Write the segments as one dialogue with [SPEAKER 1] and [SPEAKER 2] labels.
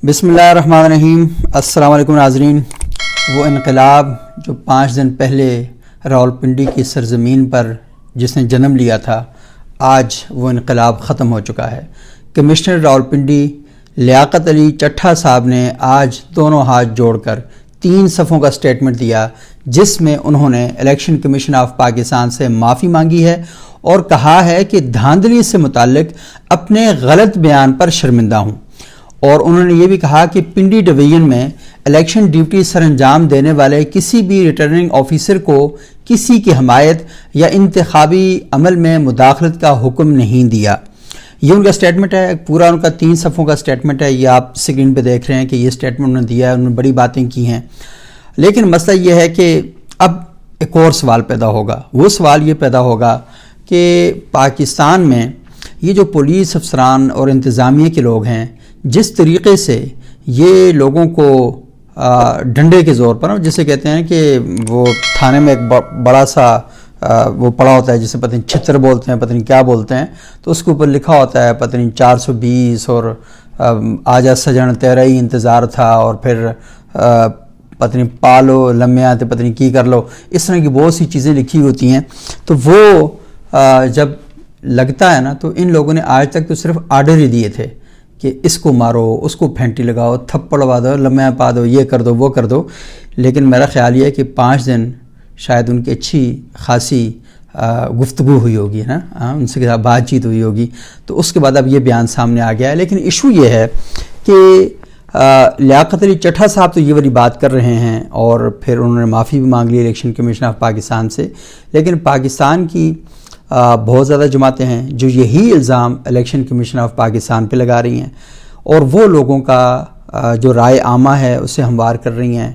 [SPEAKER 1] بسم اللہ الرحمن الرحیم۔ السلام علیکم ناظرین۔ وہ انقلاب جو 5 دن پہلے راولپنڈی کی سرزمین پر جس نے جنم لیا تھا، آج وہ انقلاب ختم ہو چکا ہے۔ کمشنر راولپنڈی لیاقت علی چٹھا صاحب نے آج دونوں ہاتھ جوڑ کر 3 صفحوں کا سٹیٹمنٹ دیا، جس میں انہوں نے الیکشن کمیشن آف پاکستان سے معافی مانگی ہے اور کہا ہے کہ دھاندلی سے متعلق اپنے غلط بیان پر شرمندہ ہوں، اور انہوں نے یہ بھی کہا کہ پنڈی ڈویژن میں الیکشن ڈیوٹی سر انجام دینے والے کسی بھی ریٹرننگ آفیسر کو کسی کی حمایت یا انتخابی عمل میں مداخلت کا حکم نہیں دیا۔ یہ ان کا سٹیٹمنٹ ہے، پورا ان کا 3 صفحوں کا سٹیٹمنٹ ہے۔ یہ آپ سکرین پہ دیکھ رہے ہیں کہ یہ سٹیٹمنٹ انہوں نے دیا ہے، انہوں نے بڑی باتیں کی ہیں، لیکن مسئلہ یہ ہے کہ اب ایک اور سوال پیدا ہوگا۔ وہ سوال یہ پیدا ہوگا کہ پاکستان میں یہ جو پولیس افسران اور انتظامیہ کے لوگ ہیں، جس طریقے سے یہ لوگوں کو ڈنڈے کے زور پر، جسے کہتے ہیں کہ وہ تھانے میں ایک بڑا سا وہ پڑا ہوتا ہے جسے پتہ نہیں چھتر بولتے ہیں، پتہ نہیں کیا بولتے ہیں، تو اس کے اوپر لکھا ہوتا ہے پتہ نہیں 420 اور آجا سجن تیرا ہی انتظار تھا، اور پھر پتہ نہیں پالو لمحہ تے پتہ نہیں کی کر لو، اس طرح کی بہت سی چیزیں لکھی ہوتی ہیں۔ تو وہ جب لگتا ہے نا، تو ان لوگوں نے آج تک تو صرف آرڈر ہی دیے تھے کہ اس کو مارو، اس کو پھینٹی لگاؤ، تھپڑ لگا دو، لمحہ پا دو، یہ کر دو، وہ کر دو۔ لیکن میرا خیال یہ ہے کہ 5 دن شاید ان کی اچھی خاصی گفتگو ہوئی ہوگی نا، ان سے بات چیت ہوئی ہوگی، تو اس کے بعد اب یہ بیان سامنے آ گیا ہے۔ لیکن ایشو یہ ہے کہ لیاقت علی چٹھا صاحب تو یہ والی بات کر رہے ہیں، اور پھر انہوں نے معافی بھی مانگ لی الیکشن کمیشن آف پاکستان سے، لیکن پاکستان کی بہت زیادہ جماعتیں ہیں جو یہی الزام الیکشن کمیشن آف پاکستان پہ لگا رہی ہیں، اور وہ لوگوں کا جو رائے عامہ ہے اسے ہموار کر رہی ہیں،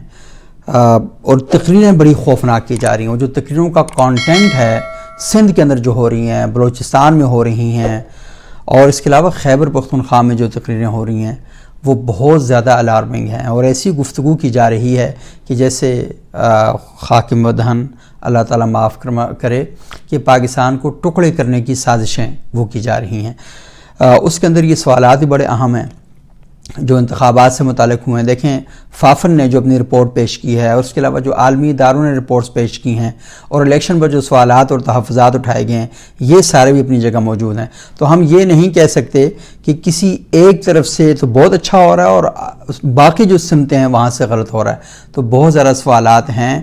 [SPEAKER 1] اور تقریریں بڑی خوفناک کی جا رہی ہیں۔ جو تقریروں کا کانٹینٹ ہے سندھ کے اندر جو ہو رہی ہیں، بلوچستان میں ہو رہی ہیں، اور اس کے علاوہ خیبر پختونخوا میں جو تقریریں ہو رہی ہیں، وہ بہت زیادہ الارمنگ ہیں، اور ایسی گفتگو کی جا رہی ہے کہ جیسے خاک مدہن اللہ تعالیٰ معاف کرے کہ پاکستان کو ٹکڑے کرنے کی سازشیں وہ کی جا رہی ہیں۔ اس کے اندر یہ سوالات بھی بڑے اہم ہیں جو انتخابات سے متعلق ہوئے ہیں۔ دیکھیں فافن نے جو اپنی رپورٹ پیش کی ہے، اور اس کے علاوہ جو عالمی اداروں نے رپورٹس پیش کی ہیں، اور الیکشن پر جو سوالات اور تحفظات اٹھائے گئے ہیں، یہ سارے بھی اپنی جگہ موجود ہیں۔ تو ہم یہ نہیں کہہ سکتے کہ کسی ایک طرف سے تو بہت اچھا ہو رہا ہے اور باقی جو سمتیں ہیں وہاں سے غلط ہو رہا ہے۔ تو بہت زیادہ سوالات ہیں،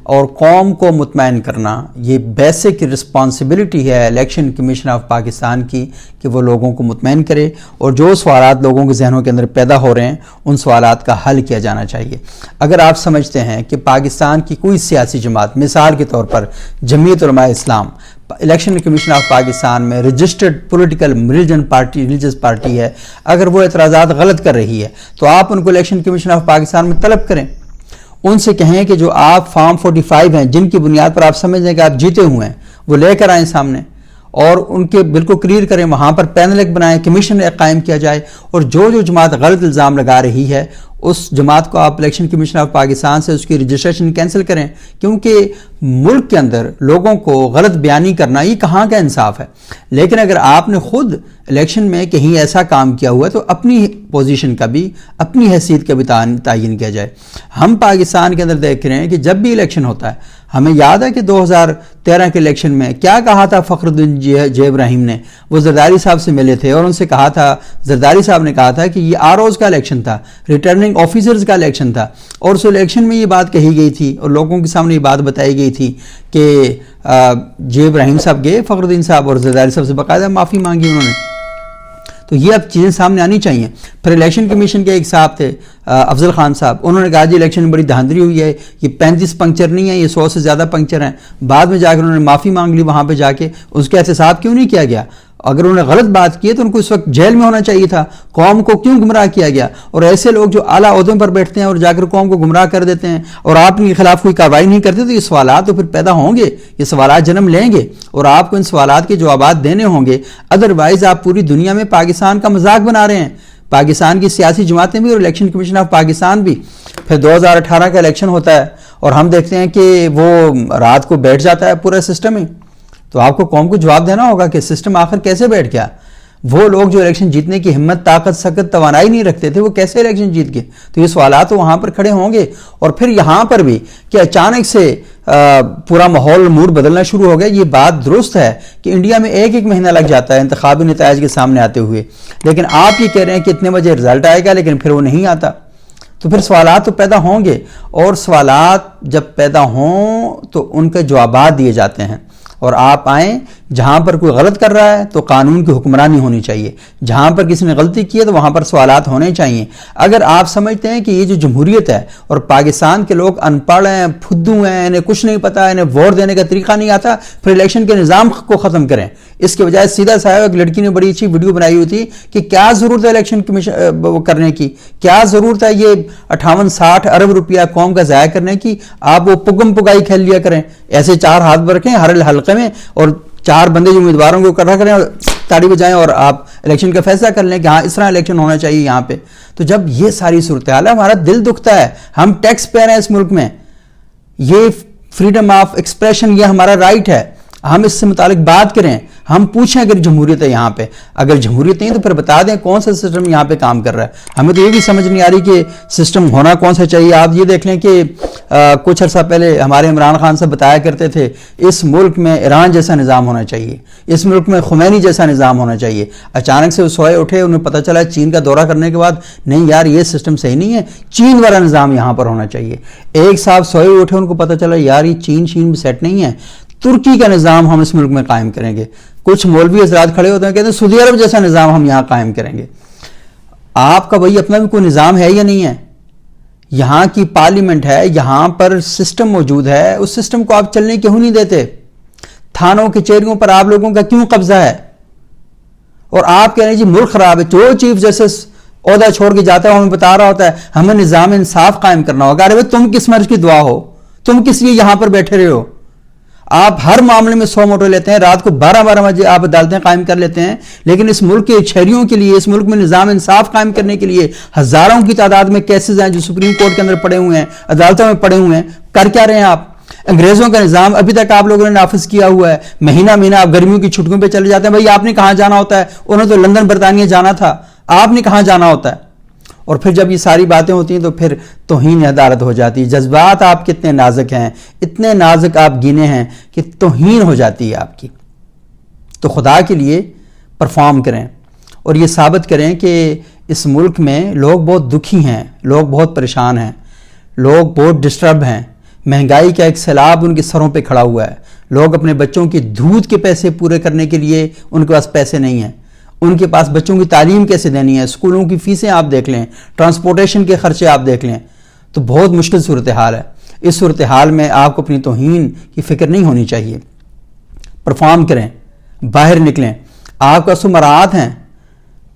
[SPEAKER 1] اور قوم کو مطمئن کرنا یہ بیسک رسپانسبلٹی ہے الیکشن کمیشن آف پاکستان کی کہ وہ لوگوں کو مطمئن کرے، اور جو سوالات لوگوں کے ذہنوں کے اندر پیدا ہو رہے ہیں ان سوالات کا حل کیا جانا چاہیے۔ اگر آپ سمجھتے ہیں کہ پاکستان کی کوئی سیاسی جماعت، مثال کے طور پر جمعیت Ulema Islam election commission of Pakistan میں رجسٹرڈ پولیٹیکل ریلیجس پارٹی ہے، اگر وہ اعتراضات غلط کر رہی ہے تو آپ ان کو الیکشن کمیشن آف پاکستان میں طلب کریں، ان سے کہیں کہ جو آپ فارم 45 ہیں جن کی بنیاد پر آپ سمجھ لیں کہ آپ جیتے ہوئے ہیں، وہ لے کر آئیں سامنے، اور ان کے بالکل کلیئر کریں، وہاں پر پینل ایک بنائیں، کمیشن ایک قائم کیا جائے، اور جو جماعت غلط الزام لگا رہی ہے اس جماعت کو آپ الیکشن کمیشن آف پاکستان سے اس کی رجسٹریشن کینسل کریں، کیونکہ ملک کے اندر لوگوں کو غلط بیانی کرنا یہ کہاں کا انصاف ہے۔ لیکن اگر آپ نے خود الیکشن میں کہیں ایسا کام کیا ہوا ہے تو اپنی پوزیشن کا بھی، اپنی حیثیت کا بھی تعین کیا جائے۔ ہم پاکستان کے اندر دیکھ رہے ہیں کہ جب بھی الیکشن ہوتا ہے، ہمیں یاد ہے کہ 2013 کے الیکشن میں کیا کہا تھا فخر الدین جے ابراہیم نے، وہ زرداری صاحب سے ملے تھے اور ان سے کہا تھا، زرداری صاحب نے کہا تھا کہ یہ آرઓز کا الیکشن تھا، ریٹرننگ آفیسرز کا الیکشن تھا، اور اس الیکشن میں یہ بات کہی گئی تھی اور لوگوں کے سامنے یہ بات بتائی گئی تھی کہ جے ابراہیم صاحب گئے فخر الدین صاحب اور زرداری صاحب سے باقاعدہ معافی مانگی انہوں نے۔ تو یہ اب چیزیں سامنے آنی چاہیے۔ پھر الیکشن کمیشن کے ایک صاحب تھے افضل خان صاحب، انہوں نے کہا جی الیکشن میں بڑی دھاندلی ہوئی ہے، یہ 35 پنکچر نہیں ہے، یہ 100 سے زیادہ پنکچر ہیں۔ بعد میں جا کے انہوں نے معافی مانگ لی، وہاں پہ جا کے اس کا احتساب کیوں نہیں کیا گیا؟ اگر انہوں نے غلط بات کی ہے تو ان کو اس وقت جیل میں ہونا چاہیے تھا، قوم کو کیوں گمراہ کیا گیا؟ اور ایسے لوگ جو اعلیٰ عہدوں پر بیٹھتے ہیں اور جا کر قوم کو گمراہ کر دیتے ہیں اور آپ ان کے خلاف کوئی کارروائی نہیں کرتے، تو یہ سوالات تو پھر پیدا ہوں گے، یہ سوالات جنم لیں گے، اور آپ کو ان سوالات کے جوابات دینے ہوں گے۔ ادروائز آپ پوری دنیا میں پاکستان کا مذاق بنا رہے ہیں، پاکستان کی سیاسی جماعتیں بھی اور الیکشن کمیشن آف پاکستان بھی۔ پھر 2018 کا الیکشن ہوتا ہے اور ہم دیکھتے ہیں کہ وہ رات کو بیٹھ جاتا ہے پورا سسٹم ہی، تو آپ کو قوم کو جواب دینا ہوگا کہ سسٹم آخر کیسے بیٹھ گیا۔ وہ لوگ جو الیکشن جیتنے کی ہمت، طاقت، سکت، توانائی نہیں رکھتے تھے، وہ کیسے الیکشن جیت گئے؟ تو یہ سوالات تو وہاں پر کھڑے ہوں گے. اور پھر یہاں پر بھی کہ اچانک سے پورا ماحول، موڈ بدلنا شروع ہو گیا. یہ بات درست ہے کہ انڈیا میں ایک مہینہ لگ جاتا ہے انتخابی نتائج کے سامنے آتے ہوئے، لیکن آپ یہ کہہ رہے ہیں کہ اتنے بجے رزلٹ آئے گا، لیکن پھر وہ نہیں آتا. تو پھر سوالات تو پیدا ہوں گے، اور سوالات جب پیدا ہوں تو ان کے جوابات دیے جاتے ہیں. اور آپ آئیں، جہاں پر کوئی غلط کر رہا ہے تو قانون کی حکمرانی ہونی چاہیے، جہاں پر کسی نے غلطی کی ہے تو وہاں پر سوالات ہونے چاہیے. اگر آپ سمجھتے ہیں کہ یہ جو جمہوریت ہے اور پاکستان کے لوگ ان پڑھ ہیں، پھدو ہیں، انہیں کچھ نہیں پتا، انہیں ووٹ دینے کا طریقہ نہیں آتا، پھر الیکشن کے نظام کو ختم کریں. اس کے بجائے سیدھا صاحب، ایک لڑکی نے بڑی اچھی ویڈیو بنائی ہوئی تھی کہ کیا ضرورت ہے الیکشن کمیشن کرنے کی، کیا ضرورت ہے یہ 58-60 ارب روپیہ قوم کا ضائع کرنے کی. آپ وہ پگم پگائی کھیل لیا کریں، ایسے 4 ہاتھ برکھیں ہر حلقے میں، اور 4 بندے جو امیدواروں کو اکٹھا کریں اور تاڑی بجائیں، اور آپ الیکشن کا فیصلہ کر لیں کہ ہاں اس طرح الیکشن ہونا چاہیے یہاں پہ. تو جب یہ ساری صورتحال ہے، ہمارا دل دکھتا ہے. ہم ٹیکس پیئر ہیں اس ملک میں، یہ فریڈم آف ایکسپریشن، یہ ہمارا رائٹ ہے. ہم اس سے متعلق بات کریں، ہم پوچھیں اگر جمہوریت ہے یہاں پہ. اگر جمہوریت نہیں تو پھر بتا دیں کون سا سسٹم یہاں پہ کام کر رہا ہے. ہمیں تو یہ بھی سمجھ نہیں آ رہی کہ سسٹم ہونا کون سا چاہیے. آپ یہ دیکھ لیں کہ کچھ عرصہ پہلے ہمارے عمران خان سے بتایا کرتے تھے اس ملک میں ایران جیسا نظام ہونا چاہیے، اس ملک میں خمینی جیسا نظام ہونا چاہیے. اچانک سے وہ سوئے اٹھے، انہیں پتہ چلا چین کا دورہ کرنے کے بعد، نہیں یار یہ سسٹم صحیح نہیں ہے، چین والا نظام یہاں پر ہونا چاہیے. ایک صاحب سوئے اٹھے، ان کو پتہ چلا یار یہ چین بھی سیٹ نہیں ہے، ترکی کا نظام ہم اس ملک میں قائم کریں گے. کچھ مولوی حضرات کھڑے ہوتے ہیں، کہتے ہیں سعودی عرب جیسا نظام ہم یہاں قائم کریں گے. آپ کا بھائی اپنا بھی کوئی نظام ہے یا نہیں ہے؟ یہاں کی پارلیمنٹ ہے، یہاں پر سسٹم موجود ہے، اس سسٹم کو آپ چلنے کیوں نہیں دیتے؟ تھانوں کچہریوں پر آپ لوگوں کا کیوں قبضہ ہے؟ اور آپ کہہ رہے ہیں جی ملک خراب ہے. جو چیف جسٹس عہدہ چھوڑ کے جاتا ہے وہ ہمیں بتا رہا ہوتا ہے ہمیں نظام انصاف قائم کرنا ہوگا. ارے تم کس مرض کی دعا ہو؟ تم کس لیے یہاں پر بیٹھے رہے ہو؟ آپ ہر معاملے میں 100 موٹو لیتے ہیں، رات کو 12 بجے آپ عدالتیں قائم کر لیتے ہیں، لیکن اس ملک کے شہریوں کے لیے، اس ملک میں نظام انصاف قائم کرنے کے لیے ہزاروں کی تعداد میں کیسز ہیں جو سپریم کورٹ کے اندر پڑے ہوئے ہیں، عدالتوں میں پڑے ہوئے ہیں. کر کیا رہے ہیں آپ؟ انگریزوں کا نظام ابھی تک آپ لوگوں نے نافذ کیا ہوا ہے. مہینہ آپ گرمیوں کی چھٹیوں پہ چلے جاتے ہیں. بھائی آپ نے کہاں جانا ہوتا ہے؟ انہوں نے تو لندن برطانیہ جانا تھا، آپ نے کہاں جانا ہوتا ہے؟ اور پھر جب یہ ساری باتیں ہوتی ہیں تو پھر توہین عدالت ہو جاتی ہے. جذبات آپ کتنے نازک ہیں، اتنے نازک آپ گینے ہیں کہ توہین ہو جاتی ہے آپ کی. تو خدا کے لیے پرفارم کریں اور یہ ثابت کریں کہ اس ملک میں لوگ بہت دکھی ہیں، لوگ بہت پریشان ہیں، لوگ بہت ڈسٹرب ہیں. مہنگائی کا ایک سیلاب ان کے سروں پہ کھڑا ہوا ہے. لوگ اپنے بچوں کی دودھ کے پیسے پورے کرنے کے لیے ان کے پاس پیسے نہیں ہیں. ان کے پاس بچوں کی تعلیم کیسے دینی ہے، اسکولوں کی فیسیں آپ دیکھ لیں، ٹرانسپورٹیشن کے خرچے آپ دیکھ لیں. تو بہت مشکل صورتحال ہے. اس صورتحال میں آپ کو اپنی توہین کی فکر نہیں ہونی چاہیے. پرفارم کریں، باہر نکلیں. آپ کا سمراعات ہیں،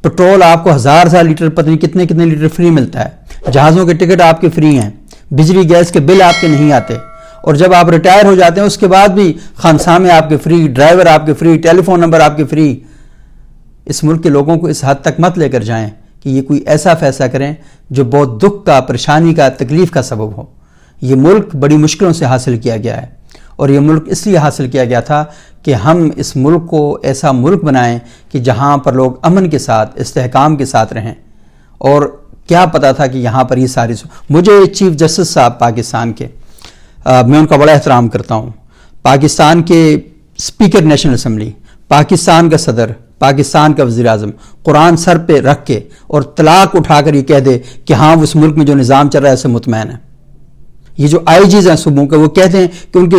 [SPEAKER 1] پٹرول آپ کو 1000 لیٹر پتہ نہیں کتنے لیٹر فری ملتا ہے، جہازوں کے ٹکٹ آپ کے فری ہیں، بجلی گیس کے بل آپ کے نہیں آتے. اور جب آپ ریٹائر ہو جاتے ہیں اس کے بعد بھی خانسامے آپ کے فری، ڈرائیور آپ کے فری، ٹیلی فون نمبر آپ کے فری. اس ملک کے لوگوں کو اس حد تک مت لے کر جائیں کہ یہ کوئی ایسا فیصلہ کریں جو بہت دکھ کا، پریشانی کا، تکلیف کا سبب ہو. یہ ملک بڑی مشکلوں سے حاصل کیا گیا ہے، اور یہ ملک اس لیے حاصل کیا گیا تھا کہ ہم اس ملک کو ایسا ملک بنائیں کہ جہاں پر لوگ امن کے ساتھ، استحکام کے ساتھ رہیں. اور کیا پتا تھا کہ یہاں پر یہ ساری مجھے چیف جسٹس صاحب پاکستان کے، میں ان کا بڑا احترام کرتا ہوں. پاکستان کے اسپیکر نیشنل اسمبلی، پاکستان کا صدر، پاکستان کا وزیر اعظم قرآن سر پہ رکھ کے اور طلاق اٹھا کر یہ کہہ دے کہ ہاں اس ملک میں جو نظام چل رہا ہے اس سے مطمئن ہے. یہ جو آئی جیز ہیں صوبوں کے، وہ کہتے ہیں کہ ان کے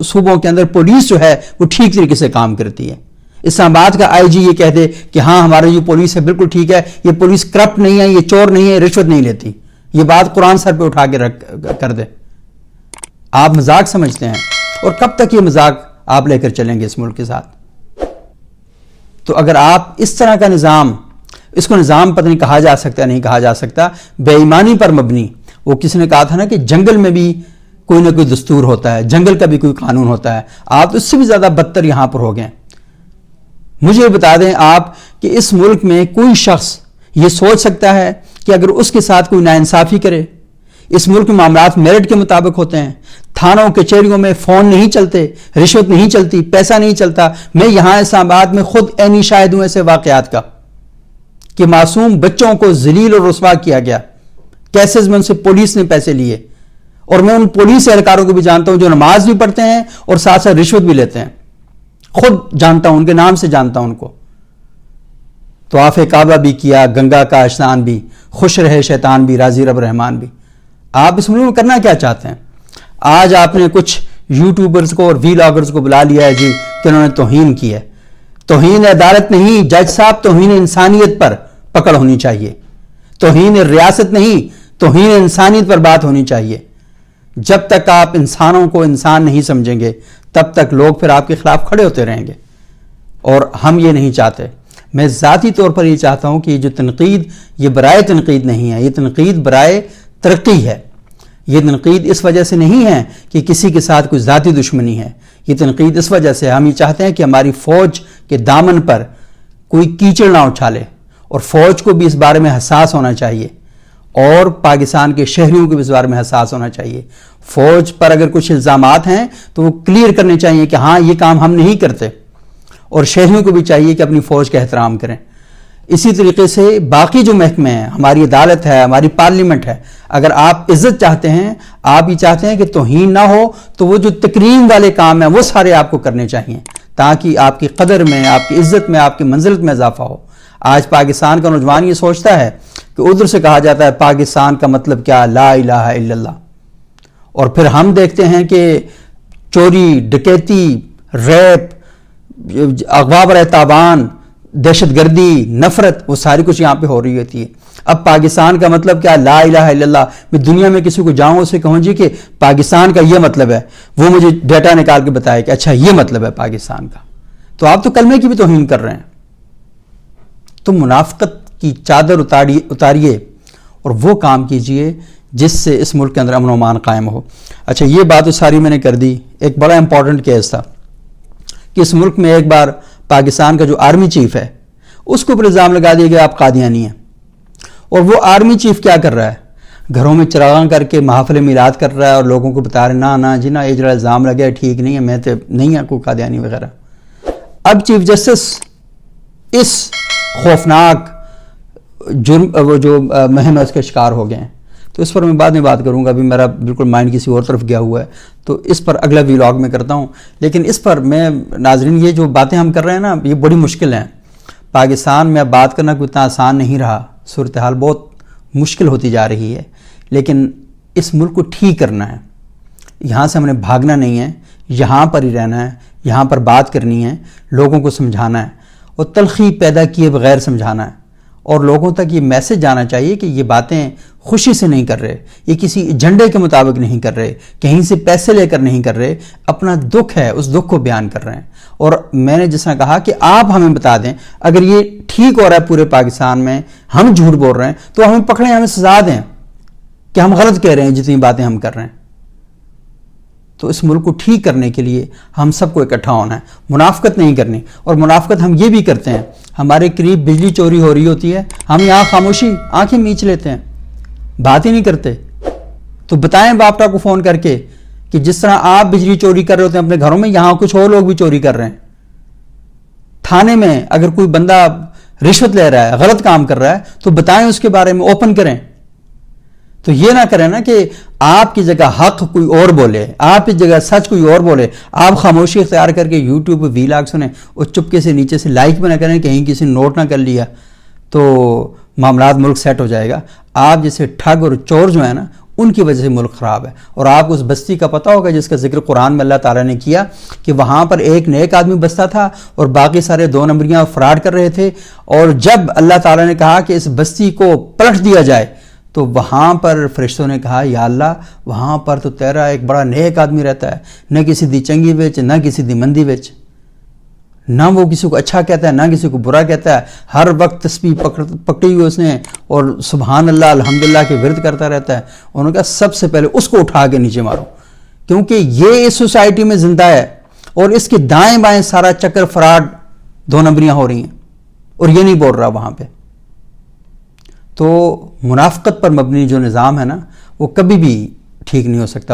[SPEAKER 1] صوبوں کے اندر پولیس جو ہے وہ ٹھیک طریقے سے کام کرتی ہے. اسلام آباد کا آئی جی یہ کہہ دے کہ ہاں ہماری جو پولیس ہے بالکل ٹھیک ہے، یہ پولیس کرپٹ نہیں ہے، یہ چور نہیں ہے، رشوت نہیں لیتی. یہ بات قرآن سر پہ اٹھا کے کر دے. آپ مذاق سمجھتے ہیں، اور کب تک یہ مذاق آپ لے کر چلیں گے اس ملک کے ساتھ؟ تو اگر آپ اس طرح کا نظام، اس کو نظام پتہ نہیں کہا جا سکتا، نہیں کہا جا سکتا، بے ایمانی پر مبنی. وہ کسی نے کہا تھا نا کہ جنگل میں بھی کوئی نہ کوئی دستور ہوتا ہے، جنگل کا بھی کوئی قانون ہوتا ہے. آپ تو اس سے بھی زیادہ بدتر یہاں پر ہو گئے. مجھے بتا دیں آپ کہ اس ملک میں کوئی شخص یہ سوچ سکتا ہے کہ اگر اس کے ساتھ کوئی ناانصافی کرے؟ اس ملک میں معاملات میرٹ کے مطابق ہوتے ہیں. تھانوں کچہریوں میں فون نہیں چلتے، رشوت نہیں چلتی، پیسہ نہیں چلتا. میں یہاں اسلام آباد میں خود عینی شاہد ہوں ایسے واقعات کا. کہ معصوم بچوں کو ذلیل اور رسوا کیا گیا، کیسز میں ان سے پولیس نے پیسے لیے، اور میں ان پولیس اہلکاروں کو بھی جانتا ہوں جو نماز بھی پڑھتے ہیں اور ساتھ ساتھ رشوت بھی لیتے ہیں، خود جانتا ہوں، ان کے نام سے جانتا ہوں ان کو۔ طواف کعبہ بھی کیا، گنگا کا اشنان بھی، خوش رہے شیطان بھی، راضی رب رحمان بھی۔ آپ اس ملک میں کرنا کیا چاہتے ہیں؟ آج آپ نے کچھ یوٹیوبرز کو اور ویلاگرز کو بلا لیا ہے جی کہ انہوں نے توہین کی ہے۔ توہین عدالت نہیں جج صاحب، توہین انسانیت پر پکڑ ہونی چاہیے، توہین ریاست نہیں، توہین انسانیت پر بات ہونی چاہیے۔ جب تک آپ انسانوں کو انسان نہیں سمجھیں گے تب تک لوگ پھر آپ کے خلاف کھڑے ہوتے رہیں گے، اور ہم یہ نہیں چاہتے۔ میں ذاتی طور پر یہ چاہتا ہوں کہ یہ جو تنقید، یہ برائے تنقید نہیں ہے، یہ تنقید برائے ترقی ہے۔ یہ تنقید اس وجہ سے نہیں ہے کہ کسی کے ساتھ کوئی ذاتی دشمنی ہے، یہ تنقید اس وجہ سے ہم یہ چاہتے ہیں کہ ہماری فوج کے دامن پر کوئی کیچڑ نہ اچھالے، اور فوج کو بھی اس بارے میں حساس ہونا چاہیے، اور پاکستان کے شہریوں کو بھی اس بارے میں حساس ہونا چاہیے۔ فوج پر اگر کچھ الزامات ہیں تو وہ کلیئر کرنے چاہیے کہ ہاں یہ کام ہم نہیں کرتے، اور شہریوں کو بھی چاہیے کہ اپنی فوج کا احترام کریں۔ اسی طریقے سے باقی جو محکمے ہیں، ہماری عدالت ہے، ہماری پارلیمنٹ ہے، اگر آپ عزت چاہتے ہیں، آپ یہ چاہتے ہیں کہ توہین نہ ہو، تو وہ جو تکریم والے کام ہیں وہ سارے آپ کو کرنے چاہیے، تاکہ آپ کی قدر میں، آپ کی عزت میں، آپ کی منزلت میں اضافہ ہو۔ آج پاکستان کا نوجوان یہ سوچتا ہے کہ ادھر سے کہا جاتا ہے پاکستان کا مطلب کیا، لا الہ الا اللہ، اور پھر ہم دیکھتے ہیں کہ چوری، ڈکیتی، ریپ، اغوا برائے تاوان، دہشت گردی، نفرت، وہ ساری کچھ یہاں پہ ہو رہی ہوتی ہے۔ اب پاکستان کا مطلب کیا، لا الہ الا اللہ۔ میں دنیا میں کسی کو جاؤں اسے کہوں جی کہ پاکستان کا یہ مطلب ہے، وہ مجھے ڈیٹا نکال کے بتائے کہ اچھا یہ مطلب ہے پاکستان کا، تو آپ تو کلمے کی بھی توہین کر رہے ہیں۔ تو منافقت کی چادر اتاریے اور وہ کام کیجئے جس سے اس ملک کے اندر امن و امان قائم ہو۔ اچھا یہ بات تو ساری میں نے کر دی۔ ایک بڑا امپورٹنٹ کیس تھا کہ اس ملک میں ایک بار پاکستان کا جو آرمی چیف ہے اس کو پر الزام لگا دیا گیا آپ قادیانی ہیں، اور وہ آرمی چیف کیا کر رہا ہے، گھروں میں چراغاں کر کے محافل میلاد کر رہا ہے اور لوگوں کو بتا رہے نہ جی نا یہ جو الزام لگا ہے ٹھیک نہیں ہے، میں تو نہیں ہے کوئی قادیانی وغیرہ۔ اب چیف جسٹس اس خوفناک جرم وہ جو مہم ہے اس کے شکار ہو گئے ہیں، تو اس پر میں بعد میں بات کروں گا، ابھی میرا بالکل مائنڈ کسی اور طرف گیا ہوا ہے، تو اس پر اگلا ویلاگ میں کرتا ہوں۔ لیکن اس پر میں ناظرین یہ جو باتیں ہم کر رہے ہیں نا یہ بڑی مشکل ہیں۔ پاکستان میں اب بات کرنا کوئی اتنا آسان نہیں رہا، صورتحال بہت مشکل ہوتی جا رہی ہے، لیکن اس ملک کو ٹھیک کرنا ہے۔ یہاں سے ہم نے بھاگنا نہیں ہے، یہاں پر ہی رہنا ہے، یہاں پر بات کرنی ہے، لوگوں کو سمجھانا ہے، اور تلخی پیدا کیے بغیر سمجھانا ہے، اور لوگوں تک یہ میسج جانا چاہیے کہ یہ باتیں خوشی سے نہیں کر رہے، یہ کسی ایجنڈے کے مطابق نہیں کر رہے، کہیں سے پیسے لے کر نہیں کر رہے، اپنا دکھ ہے اس دکھ کو بیان کر رہے ہیں۔ اور میں نے جس طرح کہا کہ آپ ہمیں بتا دیں اگر یہ ٹھیک ہو رہا ہے پورے پاکستان میں، ہم جھوٹ بول رہے ہیں تو ہمیں پکڑیں، ہمیں سزا دیں کہ ہم غلط کہہ رہے ہیں جتنی باتیں ہم کر رہے ہیں۔ تو اس ملک کو ٹھیک کرنے کے لیے ہم سب کو اکٹھا ہونا ہے، منافقت نہیں کرنی۔ اور منافقت ہم یہ بھی کرتے ہیں، ہمارے قریب بجلی چوری ہو رہی ہوتی ہے، ہم یہاں خاموشی آنکھیں میچ لیتے ہیں، بات ہی نہیں کرتے۔ تو بتائیں باپٹا کو فون کر کے کہ جس طرح آپ بجلی چوری کر رہے ہوتے ہیں اپنے گھروں میں، یہاں کچھ اور لوگ بھی چوری کر رہے ہیں۔ تھانے میں اگر کوئی بندہ رشوت لے رہا ہے، غلط کام کر رہا ہے، تو بتائیں اس کے بارے میں، اوپن کریں۔ تو یہ نہ کریں نا کہ آپ کی جگہ حق کوئی اور بولے، آپ کی جگہ سچ کوئی اور بولے، آپ خاموشی اختیار کر کے یوٹیوب پہ ویلاگ سنیں اور چپکے سے نیچے سے لائک بھی نہ کریں، کہیں کسی نے نوٹ نہ کر لیا تو معاملات ملک سیٹ ہو جائے گا۔ آپ جیسے ٹھگ اور چور جو ہیں نا ان کی وجہ سے ملک خراب ہے۔ اور آپ کو اس بستی کا پتہ ہوگا جس کا ذکر قرآن میں اللہ تعالیٰ نے کیا کہ وہاں پر ایک نیک آدمی بستا تھا اور باقی سارے 2 نمبریاں فراڈ کر رہے تھے، اور جب اللہ تعالیٰ نے کہا کہ اس بستی کو پلٹ دیا جائے تو وہاں پر فرشتوں نے کہا یا اللہ وہاں پر تو تیرا ایک بڑا نیک آدمی رہتا ہے، نہ کسی دی چنگی وچ نہ کسی دی مندی وچ، نہ وہ کسی کو اچھا کہتا ہے نہ کسی کو برا کہتا ہے، ہر وقت تسبیح پکڑی ہوئی اس نے اور سبحان اللہ الحمدللہ کے ورد کرتا رہتا ہے۔ انہوں نے کہا سب سے پہلے اس کو اٹھا کے نیچے مارو، کیونکہ یہ اس سوسائٹی میں زندہ ہے اور اس کے دائیں بائیں سارا چکر فراڈ 2 نمبریاں ہو رہی ہیں اور یہ نہیں بول رہا وہاں پہ۔ تو منافقت پر مبنی جو نظام ہے نا وہ کبھی بھی ٹھیک نہیں ہو سکتا۔